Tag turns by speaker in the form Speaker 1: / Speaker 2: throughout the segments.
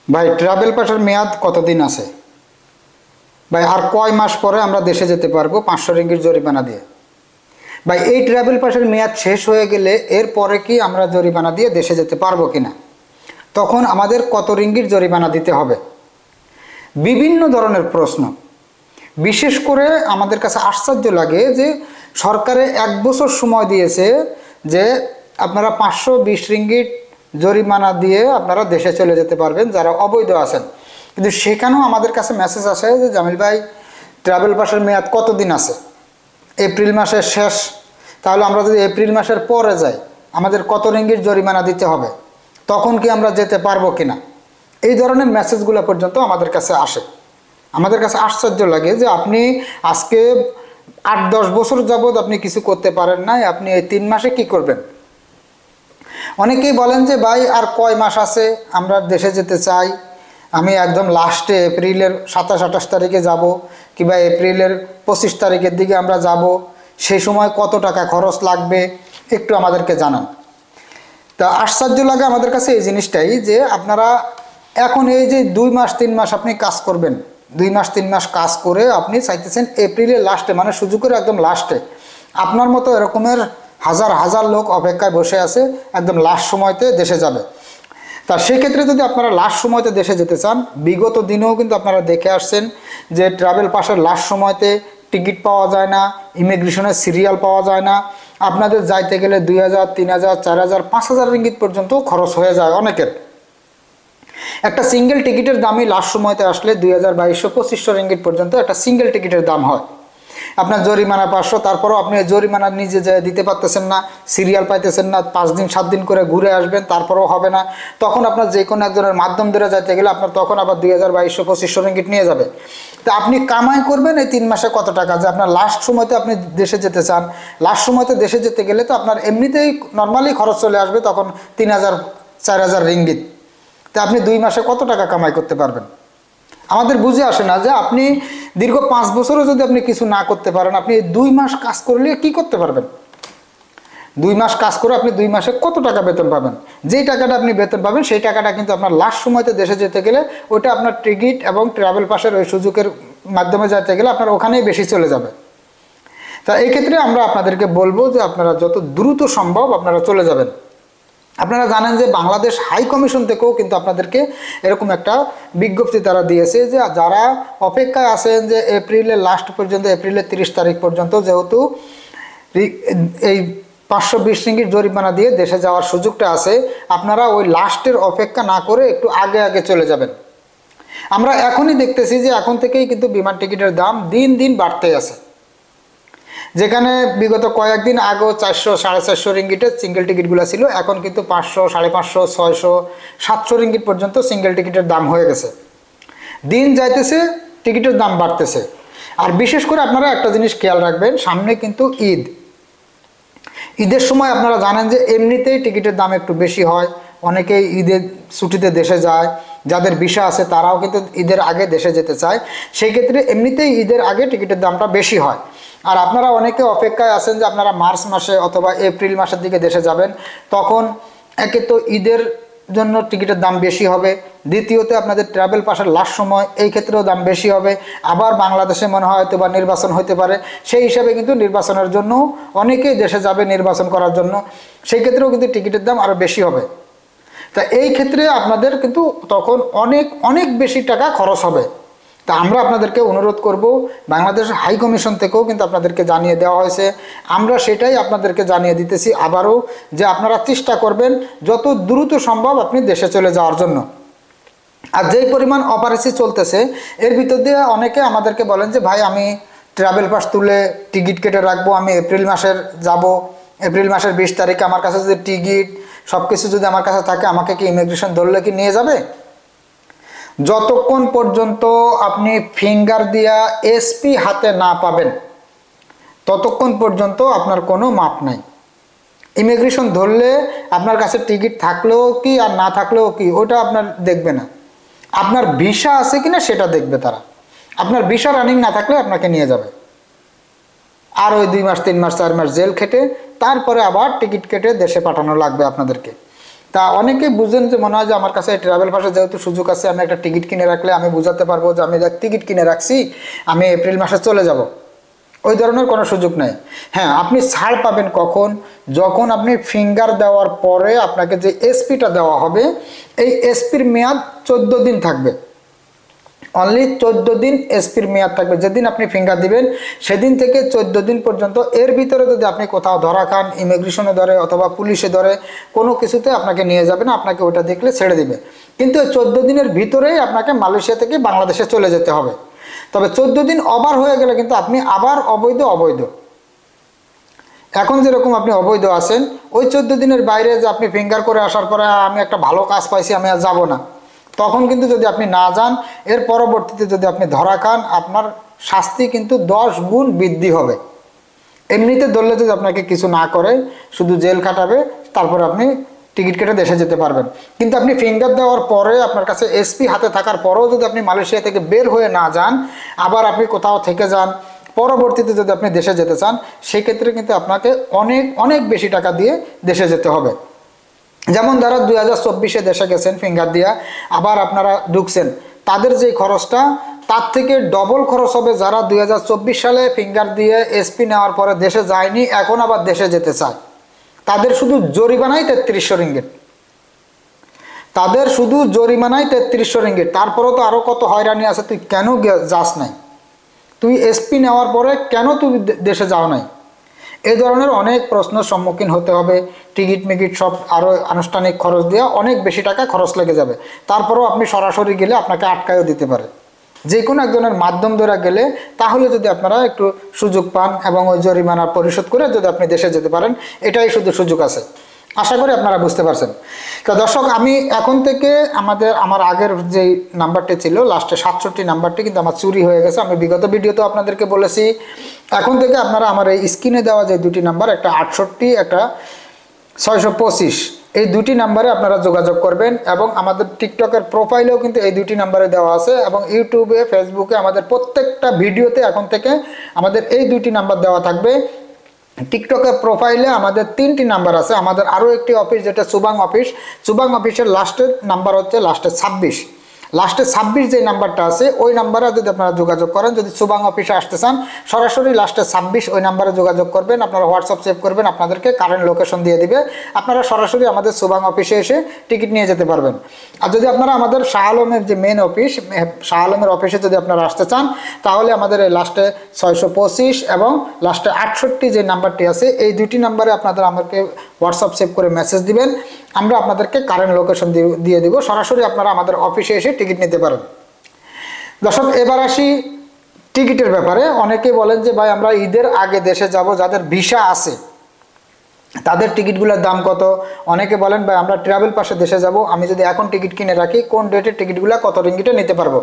Speaker 1: ভাই ট্রাভেল পাসের মেয়াদ কতদিন আছে? ভাই আর কয় মাস পরে আমরা দেশে যেতে পারবো 500 রিঙ্গিত জরিমানা দিয়ে? ভাই এই ট্রাভেল পাসের মেয়াদ শেষ হয়ে গেলে এর পরে কি আমরা জরিমানা দিয়ে দেশে যেতে পারবো কিনা? তখন আমাদের কত রিঙ্গিত জরিমানা দিতে হবে? বিভিন্ন ধরনের প্রশ্ন। বিশেষ করে আমাদের কাছে আশ্চর্য লাগে যে সরকারে 1 বছর সময় দিয়েছে যে আপনারা 520 রিঙ্গিত জরিমানা দিয়ে আপনারা দেশে চলে যেতে পারবেন যারা অবৈধ আছেন। কিন্তু সেখানেও আমাদের কাছে মেসেজ আসে যে জামিল ভাই ট্রাভেল পাসের মেয়াদ কতদিন আছে? এপ্রিল মাসের শেষ, তাহলে আমরা যদি এপ্রিল মাসের পরে যাই আমাদের কত রিঙ্গিত জরিমানা দিতে হবে, তখন কি আমরা যেতে পারবো কিনা? এই ধরনের মেসেজগুলো পর্যন্ত আমাদের কাছে আসে। আমাদের কাছে আশ্চর্য লাগে যে আপনি আজকে 8-10 বছর যাবৎ আপনি কিছু করতে পারেন না, আপনি এই 3 মাসে কি করবেন? অনেকেই বলেন যে ভাই আর কয় মাস আছে, আমরা দেশে যেতে চাই, আমি একদম লাস্টে এপ্রিলের 27-28 তারিখে যাব, কিংবা এপ্রিলের 25 তারিখের দিকে আমরা যাব, সেই সময় কত টাকা খরচ লাগবে একটু আমাদেরকে জানান। তা আশ্চর্য লাগে আমাদের কাছে এই জিনিসটাই যে আপনারা এখন এই যে 2 মাস 3 মাস আপনি কাজ করবেন, 2 মাস 3 মাস কাজ করে আপনি চাইতেছেন এপ্রিলের লাস্টে, মানে সুযোগের একদম লাস্টে আপনার মতো এরকমের হাজার হাজার লোক অপেক্ষায় বসে আছে একদম লাস্ট সময়তে দেশে যাবে। তা সেক্ষেত্রে যদি আপনারা লাস্ট সময়তে দেশে যেতে চান, বিগত দিনেও কিন্তু আপনারা দেখে আসছেন যে ট্রাভেল পাসের লাস্ট সময়তে টিকিট পাওয়া যায় না, ইমিগ্রেশনের সিরিয়াল পাওয়া যায় না, আপনাদের যাইতে গেলে 2000, 3000, 4000, 5000 রিঙ্গিত পর্যন্ত খরচ হয়ে যায় অনেকের। একটা সিঙ্গেল টিকিটের দামই লাস্ট সময়তে আসলে 2200-2500 রিঙ্গিত পর্যন্ত একটা সিঙ্গেল টিকিটের দাম হয়। আপনার জরিমানা 500, তারপরেও আপনি জরিমানা নিজে যেয়ে দিতে পারতেছেন না, সিরিয়াল পাইতেছেন না, 5 দিন 7 দিন করে ঘুরে আসবেন, তারপরেও হবে না। তখন আপনার যে কোনো একজনের মাধ্যম ধরে যাইতে গেলে আপনার তখন আবার 2200-2500 রিঙ্গিত নিয়ে যাবে। তা আপনি কামাই করবেন এই 3 মাসে কত টাকা? যে আপনার লাস্ট সময়তে আপনি দেশে যেতে চান, লাস্ট সময়তে দেশে যেতে গেলে তো আপনার এমনিতেই নর্মালি খরচ চলে আসবে তখন 3000-4000 রিঙ্গিত। তা আপনি 2 মাসে কত টাকা কামাই করতে পারবেন? আমাদের বুঝে আসে না যে আপনি দীর্ঘ 5 বছরও যদি আপনি কিছু না করতে পারেন, আপনি 2 মাস কাজ করলে কি করতে পারবেন? 2 মাস কাজ করে আপনি 2 মাসে কত টাকা বেতন পাবেন? যেই টাকাটা আপনি বেতন পাবেন সেই টাকাটা কিন্তু আপনার লাস্ট সময়তে দেশে যেতে গেলে ওইটা আপনার টিকিট এবং ট্রাভেল পাসের ওই সুযোগের মাধ্যমে যেতে গেলে আপনার ওখানেই বেশি চলে যাবে। তা এই ক্ষেত্রে আমরা আপনাদেরকে বলবো যে আপনারা যত দ্রুত সম্ভব আপনারা চলে যাবেন। আপনারা জানেন যে বাংলাদেশ হাই কমিশন থেকেও কিন্তু আপনাদেরকে এরকম একটা বিজ্ঞপ্তি তারা দিয়েছে যে যারা অপেক্ষায় আছেন যে এপ্রিলের লাস্ট পর্যন্ত, এপ্রিলের 30 তারিখ পর্যন্ত যেহেতু এই 520 রিঙ্গিত জরিমানা দিয়ে দেশে যাওয়ার সুযোগটা আছে, আপনারা ওই লাস্টের অপেক্ষা না করে একটু আগে আগে চলে যাবেন। আমরা এখনই দেখতেছি যে এখন থেকেই কিন্তু বিমান টিকিটের দাম দিন দিন বাড়তে আছে। যেখানে বিগত কয়েকদিন আগেও 400-450 রিঙ্গিটের সিঙ্গেল টিকিটগুলো ছিল, এখন কিন্তু 500, 550, 600, 700 রিঙ্গিট পর্যন্ত সিঙ্গেল টিকিটের দাম হয়ে গেছে। দিন যাইতেছে টিকিটের দাম বাড়তেছে। আর বিশেষ করে আপনারা একটা জিনিস খেয়াল রাখবেন, সামনে কিন্তু ঈদের সময় আপনারা জানেন যে এমনিতেই টিকিটের দাম একটু বেশি হয়, অনেকেই ঈদের ছুটিতে দেশে যায়, যাদের ভিসা আছে তারাও কিন্তু ঈদের আগে দেশে যেতে চায়, সেই ক্ষেত্রে এমনিতেই ঈদের আগে টিকিটের দামটা বেশি হয়। আর আপনারা অনেকে অপেক্ষায় আছেন যে আপনারা মার্চ মাসে অথবা এপ্রিল মাসের দিকে দেশে যাবেন, তখন একে তো ঈদের জন্য টিকিটের দাম বেশি হবে, দ্বিতীয়ত আপনাদের ট্রাভেল পাসের লাস্ট সময় এই ক্ষেত্রেও দাম বেশি হবে, আবার বাংলাদেশে মনে হয় হয়তো বা নির্বাচন হতে পারে, সেই হিসাবে কিন্তু নির্বাচনের জন্য অনেকেই দেশে যাবে নির্বাচন করার জন্য, সেই ক্ষেত্রেও কিন্তু টিকিটের দাম আরও বেশি হবে। তা এই ক্ষেত্রে আপনাদের কিন্তু তখন অনেক অনেক বেশি টাকা খরচ হবে। তা আমরা আপনাদেরকে অনুরোধ করব, বাংলাদেশ হাই কমিশন থেকেও কিন্তু আপনাদেরকে জানিয়ে দেওয়া হয়েছে, আমরা সেটাই আপনাদেরকে জানিয়ে দিতেছি আবারও, যে আপনারা চেষ্টা করবেন যত দ্রুত সম্ভব আপনি দেশে চলে যাওয়ার জন্য। আর যেই পরিমাণ অপারেশন চলতেছে এর ভিতর দিয়ে অনেকে আমাদেরকে বলেন যে ভাই আমি ট্রাভেল পাস তুলে টিকিট কেটে রাখবো, আমি এপ্রিল মাসের যাব, এপ্রিল মাসের 20 তারিখে আমার কাছে যদি টিকিট সব কিছু যদি আমার কাছে থাকে, আমাকে কি ইমিগ্রেশন ধরলে কি নিয়ে যাবে? যতক্ষণ পর্যন্ত আপনি ফিঙ্গার দিয়া এসপি হাতে না পাবেন ততক্ষণ পর্যন্ত আপনার কোনো মাপ নাই। ইমিগ্রেশন ধরলে আপনার কাছে টিকিট থাকলেও কি আর না থাকলেও কি ওটা আপনার দেখবে না, আপনার ভিসা আছে কিনা সেটা দেখবে তারা। আপনার ভিসা রানিং না থাকলে আপনাকে নিয়ে যাবে, আর ওই 2 মাস 3 মাস 4 মাস জেল খেটে তারপরে আবার টিকিট কেটে দেশে পাঠানো লাগবে আপনাদেরকে। তা অনেকেই বুঝেন যে মনে হয় যে আমার কাছে ট্রাভেল পাসে যেহেতু সুযোগ আছে, আমি একটা টিকিট কিনে রাখলে আমি বুঝাতে পারবো যে আমি টিকিট কিনে রাখছি, আমি এপ্রিল মাসে চলে যাব। ওই ধরনের কোনো সুযোগ নেই। হ্যাঁ, আপনি ছাড় পাবেন কখন? যখন আপনি ফিঙ্গার দেওয়ার পরে আপনাকে যে এসপিটা দেওয়া হবে, এই এসপির মেয়াদ 14 দিন থাকবে। অনলি 14 দিন এসপির মেয়াদ থাকবে। যেদিন আপনি ফিঙ্গার দিবেন সেদিন থেকে 14 দিন পর্যন্ত, এর ভিতরে যদি আপনি কোথাও ধরা খান, ইমিগ্রেশনে ধরে অথবা পুলিশে ধরে, কোনো কিছুতে আপনাকে নিয়ে যাবে না, আপনাকে ওটা দেখলে ছেড়ে দিবে। কিন্তু 14 দিনের ভিতরেই আপনাকে মালয়েশিয়া থেকে বাংলাদেশে চলে যেতে হবে। তবে 14 দিন ওভার হয়ে গেলে কিন্তু আপনি আবার অবৈধ। এখন যেরকম আপনি অবৈধ আছেন, ওই 14 দিনের বাইরে যে আপনি ফিঙ্গার করে আসার পরে আমি একটা ভালো কাজ পাইছি, আমি আর যাবো না, তখন কিন্তু যদি আপনি না যান, এর পরবর্তীতে যদি আপনি ধরা খান, আপনার শাস্তি কিন্তু 10 গুণ বৃদ্ধি হবে। এমনিতে ধরলে যদি আপনাকে কিছু না করে, শুধু জেল খাটাবে, তারপরে আপনি টিকিট কেটে দেশে যেতে পারবেন। কিন্তু আপনি ফিঙ্গার দেওয়ার পরে, আপনার কাছে এসপি হাতে থাকার পরেও যদি আপনি মালয়েশিয়া থেকে বের হয়ে না যান, আবার আপনি কোথাও থেকে যান, পরবর্তীতে যদি আপনি দেশে যেতে চান, সেক্ষেত্রে কিন্তু আপনাকে অনেক বেশি টাকা দিয়ে দেশে যেতে হবে। যেমন যারা 2024-এ দেশে গেছেন ফিঙ্গার দিয়া, আবার আপনারা ঢুকছেন, তাদের যে খরচটা তার থেকে ডবল খরচ হবে যারা 2024 সালে ফিঙ্গার দিয়ে এসপি নেওয়ার পরে দেশে যায়নি, এখন আবার দেশে যেতে চায়। তাদের শুধু জরিমানাই 3300 রিঙ্গিট। তাদের শুধু জরিমানাই 3300 রিঙ্গিট। তারপরেও তো আরও কত হয়রানি আছে। তুই কেন যাস নাই? তুই এসপি নেওয়ার পরে কেন তুই দেশে যাও নাই? এই ধরনের অনেক প্রশ্নের সম্মুখীন হতে হবে। টিকিট মিকিট সব আরও আনুষ্ঠানিক খরচ দিয়ে অনেক বেশি টাকা খরচ লেগে যাবে। তারপরেও আপনি সরাসরি গেলে আপনাকে আটকায়ও দিতে পারে। যে কোনো একজনের মাধ্যম ধরে গেলে তাহলে যদি আপনারা একটু সুযোগ পান এবং ওই জরিমানা পরিশোধ করে যদি আপনি দেশে যেতে পারেন, এটাই শুধু সুযোগ আছে। আশা করি আপনারা বুঝতে পারছেন। তো দর্শক, আমি এখন থেকে আমার আগের যে নাম্বারটি ছিল লাস্টে 67 নাম্বারটি কিন্তু আমার চুরি হয়ে গেছে। আমি বিগত ভিডিওতে আপনাদেরকে বলেছি। এখন থেকে আপনারা আমার এই স্ক্রিনে দেওয়া যে দুটি নাম্বার, একটা 68, একটা 625, এই দুটি নাম্বারে আপনারা যোগাযোগ করবেন। এবং আমাদের টিকটকের প্রোফাইলেও কিন্তু এই দুটি নাম্বারে দেওয়া আছে, এবং ইউটিউবে, ফেসবুকে আমাদের প্রত্যেকটা ভিডিওতে এখন থেকে আমাদের এই দুটি নাম্বার দেওয়া থাকবে। টিকটকের প্রোফাইলে আমাদের 3টি নাম্বার আছে। আমাদের আরও একটি অফিস, যেটা সুবাং অফিস, সুবাং অফিসের লাস্টের নাম্বার হচ্ছে লাস্টে 26। লাস্টে 26 যে নাম্বারটা আছে, ওই নাম্বারে যদি আপনারা যোগাযোগ করেন, যদি সুবাং অফিসে আসতে চান, সরাসরি লাস্টে 26 ওই নাম্বারে যোগাযোগ করবেন। আপনারা হোয়াটসঅ্যাপ সেভ করবেন, আপনাদেরকে কারেন্ট লোকেশন দিয়ে দিবে। আপনারা সরাসরি আমাদের সুবাং অফিসে এসে টিকিট নিয়ে যেতে পারবেন। আর যদি আপনারা আমাদের শাহ আলমের যে মেন অফিস, শাহ আলমের অফিসে যদি আপনারা আসতে চান, তাহলে আমাদের এই লাস্টে 625 এবং লাস্টে 68 যে নাম্বারটি আছে, এই দুটি নাম্বারে আপনারা আমাকে হোয়াটসঅ্যাপ সেভ করে মেসেজ দিবেন। আমরা আপনাদেরকে কারেন্ট লোকেশন দিয়ে দিব। সরাসরি আপনারা আমাদের অফিসে এসে টিকিট নিতে পারেন। দর্শক, এবার আসি টিকিটের ব্যাপারে। অনেকে বলেন যে ভাই আমরা ঈদের আগে দেশে যাব, যাদের ভিসা আছে তাদের টিকিটগুলোর দাম কত? অনেকে বলেন ভাই আমরা ট্রাভেল পাসে দেশে যাব, আমি যদি এখন টিকিট কিনে রাখি, কোন ডেটের টিকিটগুলো কত রিঙ্গিটে নিতে পারবো?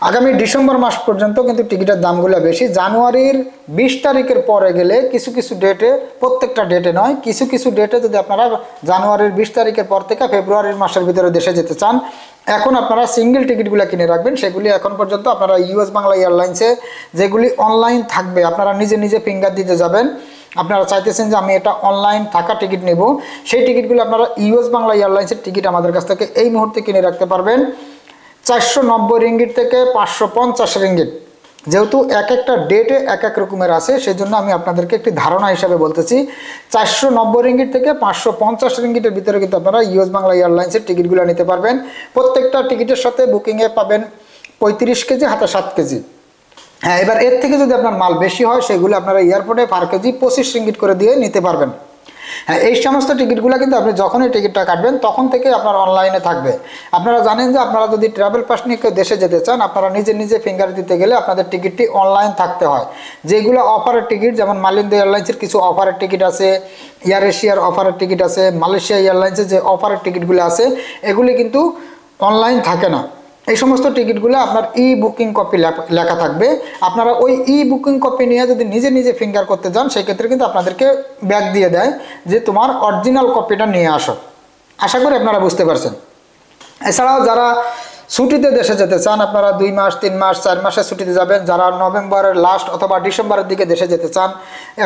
Speaker 1: আগামী ডিসেম্বর মাস পর্যন্ত কিন্তু টিকিটের দামগুলো বেশি। জানুয়ারির 20 তারিখের পরে গেলে কিছু কিছু ডেটে, প্রত্যেকটা ডেটে নয়, কিছু কিছু ডেটে যদি আপনারা জানুয়ারির 20 তারিখের পর থেকে ফেব্রুয়ারির মাসের ভিতরে দেশে যেতে চান, এখন আপনারা সিঙ্গেল টিকিটগুলো কিনে রাখবেন। সেগুলি এখন পর্যন্ত আপনারা ইউএস বাংলা এয়ারলাইন্সে যেগুলি অনলাইন থাকবে, আপনারা নিজে নিজে ফিঙ্গার দিতে যাবেন। আপনারা চাইতেছেন যে আমি এটা অনলাইন থাকা টিকিট নেব, সেই টিকিটগুলো আপনারা ইউএস বাংলা এয়ারলাইন্সের টিকিট আমাদের কাছ থেকে এই মুহূর্তে কিনে রাখতে পারবেন 490 রিঙ্গিট থেকে 550 রিঙ্গিট। যেহেতু এক একটা ডেটে এক এক রকমের আছে, সেজন্য আমি আপনাদেরকে একটি ধারণা হিসাবে বলতেছি। 490 রিঙ্গিট থেকে 550 রিঙ্গিটের ভিতরে কিন্তু আপনারা ইউএস বাংলা এয়ারলাইন্সের টিকিটগুলো নিতে পারবেন। প্রত্যেকটা টিকিটের সাথে বুকিংয়ে পাবেন 35 কেজি হাতে 7 কেজি। হ্যাঁ, এবার এর থেকে যদি আপনার মাল বেশি হয়, সেগুলো আপনারা এয়ারপোর্টে পার কেজি 25 রিঙ্গিট করে দিয়ে নিতে পারবেন। হ্যাঁ, এই সমস্ত টিকিটগুলো কিন্তু আপনি যখনই টিকিটটা কাটবেন তখন থেকে আপনার অনলাইনে থাকবে। আপনারা জানেন যে আপনারা যদি ট্রাভেল পাস নিয়ে কেউ দেশে যেতে চান, আপনারা নিজে নিজে ফিঙ্গার দিতে গেলে আপনাদের টিকিটটি অনলাইন থাকতে হয়। যেগুলো অফারের টিকিট, যেমন মালিন্দা এয়ারলাইন্সের কিছু অফারের টিকিট আছে, এয়ার এশিয়ার অফারের টিকিট আছে, মালয়েশিয়া এয়ারলাইন্সের যে অফারের টিকিটগুলো আছে, এগুলি কিন্তু অনলাইন থাকে না। এই সমস্ত টিকিটগুলো আপনার বুকিং কপি লেখা থাকবে। আপনারা ওই বুকিং কপি নিয়ে যদি নিজে নিজে ফিঙ্গার করতে যান, সেক্ষেত্রে কিন্তু আপনাদেরকে ব্যাগ দিয়ে দেয় যে তোমার অরিজিনাল কপিটা নিয়ে আসো। আশা করি আপনারা বুঝতে পারছেন। এছাড়াও যারা ছুটিতে দেশে যেতে চান, আপনারা 2 মাস 3 মাস 4 মাসের ছুটিতে যাবেন, যারা নভেম্বরের লাস্ট অথবা ডিসেম্বরের দিকে দেশে যেতে চান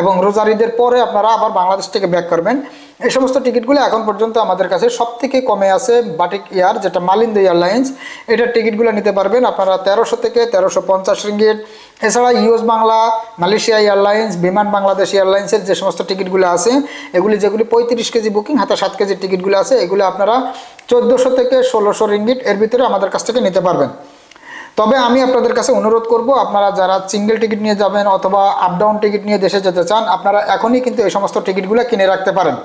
Speaker 1: এবং রোজার ঈদের পরে আপনারা আবার বাংলাদেশ থেকে ব্যাক করবেন, এই সমস্ত টিকিটগুলো এখন পর্যন্ত আমাদের কাছে সবথেকে কমে আছে বাটিক এয়ার, যেটা মালিন্দা এয়ারলাইন্স, এটার টিকিটগুলো নিতে পারবেন আপনারা 1300 থেকে 1350 রিঙ্গিট। এছাড়া ইউএস বাংলা, মালয়েশিয়া এয়ারলাইন্স, বিমান বাংলাদেশ এয়ারলাইন্সের যে সমস্ত টিকিটগুলো আছে এগুলি, যেগুলি 35 কেজি বুকিং, হাতে 7 কেজির টিকিটগুলো আছে, এগুলো আপনারা 1400 থেকে 1600 রিঙ্গিট এর ভিতরে আমাদের কাছ থেকে নিতে পারবেন। তবে আমি আপনাদের কাছে অনুরোধ করব, আপনারা যারা সিঙ্গেল টিকিট নিয়ে যাবেন অথবা আপ ডাউন টিকিট নিয়ে দেশে যেতে চান, আপনারা এখনই কিন্তু এই সমস্ত টিকিটগুলো কিনে রাখতে পারেন।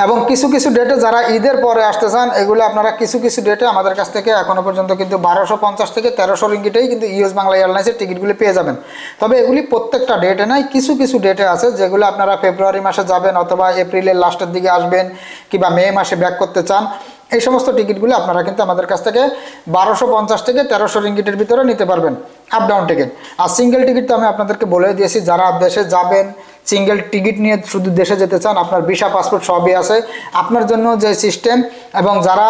Speaker 1: এবং কিছু কিছু ডেটে যারা ঈদের পরে আসতে চান, এগুলো আপনারা কিছু কিছু ডেটে আমাদের কাছ থেকে এখনো পর্যন্ত কিন্তু 1250 থেকে 1300 রিঙ্গিটেই কিন্তু ইউএস বাংলা এয়ারলাইন্সের টিকিটগুলি পেয়ে যাবেন। তবে এগুলি প্রত্যেকটা ডেটে নয়, কিছু কিছু ডেটে আছে যেগুলো আপনারা ফেব্রুয়ারি মাসে যাবেন অথবা এপ্রিলের লাস্টের দিকে আসবেন কিংবা মে মাসে ব্যাক করতে চান, এই সমস্ত টিকিটগুলো আপনারা কিন্তু আমাদের কাছ থেকে 1250 থেকে 1300 রিঙ্গিটের ভিতরে নিতে পারবেন আপ ডাউন টিকিট। আর সিঙ্গেল টিকিট তো আমি আপনাদেরকে বলে দিয়েছি, যারা দেশে যাবেন সিঙ্গেল টিকিট নিয়ে শুধু দেশে যেতে চান, আপনার ভিসা পাসপোর্ট সবই আছে আপনার জন্য যে সিস্টেম, এবং যারা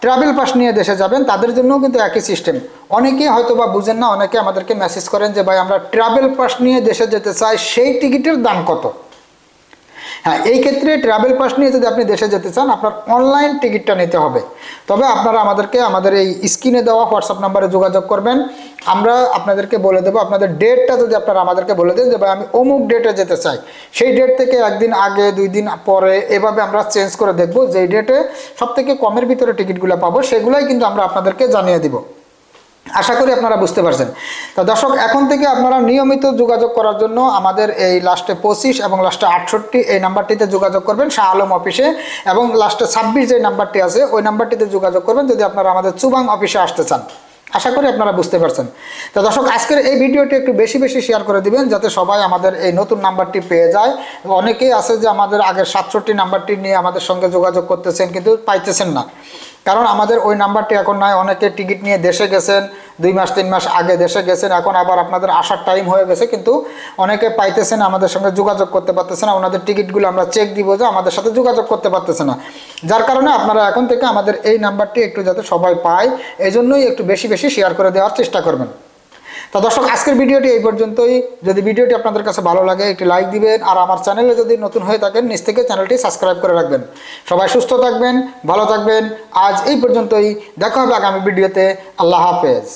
Speaker 1: ট্রাভেল পাস নিয়ে দেশে যাবেন তাদের জন্যও কিন্তু একই সিস্টেম। অনেকেই হয়তো বা বুঝেন না, অনেকে আমাদেরকে মেসেজ করেন যে ভাই আমরা ট্রাভেল পাস নিয়ে দেশে যেতে চাই, সেই টিকিটের দাম কত? হ্যাঁ, এই ক্ষেত্রে ট্রাভেল পাস নিয়ে যদি আপনি দেশে যেতে চান, আপনার অনলাইন টিকিটটা নিতে হবে। তবে আপনারা আমাদের এই স্ক্রিনে দেওয়া হোয়াটসঅ্যাপ নাম্বারে যোগাযোগ করবেন, আমরা আপনাদেরকে বলে দেবো। আপনাদের ডেটটা যদি আপনারা আমাদেরকে বলে দেন যে ভাই আমি অমুক ডেটে যেতে চাই, সেই ডেট থেকে একদিন আগে 2 দিন পরে এভাবে আমরা চেঞ্জ করে দেখব, যেই ডেটে সবথেকে কমের ভিতরে টিকিটগুলো পাবো সেগুলোই কিন্তু আমরা আপনাদেরকে জানিয়ে দিব। আশা করি আপনারা বুঝতে পারছেন। তো দর্শক, এখন থেকে আপনারা নিয়মিত যোগাযোগ করার জন্য আমাদের এই লাস্টে 25 এবং লাস্টে 68 এই নাম্বারটিতে যোগাযোগ করবেন শাহ আলম অফিসে, এবং লাস্টে 26 যে নাম্বারটি আছে ওই নাম্বারটিতে যোগাযোগ করবেন যদি আপনারা আমাদের চুবাং অফিসে আসতে চান। আশা করি আপনারা বুঝতে পারছেন। তো দর্শক, আজকের এই ভিডিওটি একটু বেশি বেশি শেয়ার করে দিবেন যাতে সবাই আমাদের এই নতুন নাম্বারটি পেয়ে যায়। অনেকেই আছে যে আমাদের আগের 67 নাম্বারটি নিয়ে আমাদের সঙ্গে যোগাযোগ করতেছেন কিন্তু পাইতেছেন না, কারণ আমাদের ওই নাম্বারটি এখন নাই। অনেকে টিকিট নিয়ে দেশে গেছেন, 2 মাস 3 মাস আগে দেশে গেছেন, এখন আবার আপনাদের আসার টাইম হয়ে গেছে, কিন্তু অনেকে পাইতেছেন, আমাদের সঙ্গে যোগাযোগ করতে পারতেছে না। ওনাদের টিকিটগুলো আমরা চেক দিব যে আমাদের সাথে যোগাযোগ করতে পারতেছে না, যার কারণে আপনারা এখন থেকে আমাদের এই নাম্বারটি একটু যাতে সবাই পায়, এই জন্যই একটু বেশি বেশি শেয়ার করে দেওয়ার চেষ্টা করবেন। তো দর্শক, আজকের ভিডিওটি এই পর্যন্তই। যদি ভিডিওটি আপনাদের কাছে ভালো লাগে একটি লাইক দিবেন, আর আমার চ্যানেলে যদি নতুন হয়ে থাকেন নিচ থেকে চ্যানেলটি সাবস্ক্রাইব করে রাখবেন। সবাই সুস্থ থাকবেন, ভালো থাকবেন। আজ এই পর্যন্তই, দেখা হবে আগামী ভিডিওতে। আল্লাহ হাফেজ।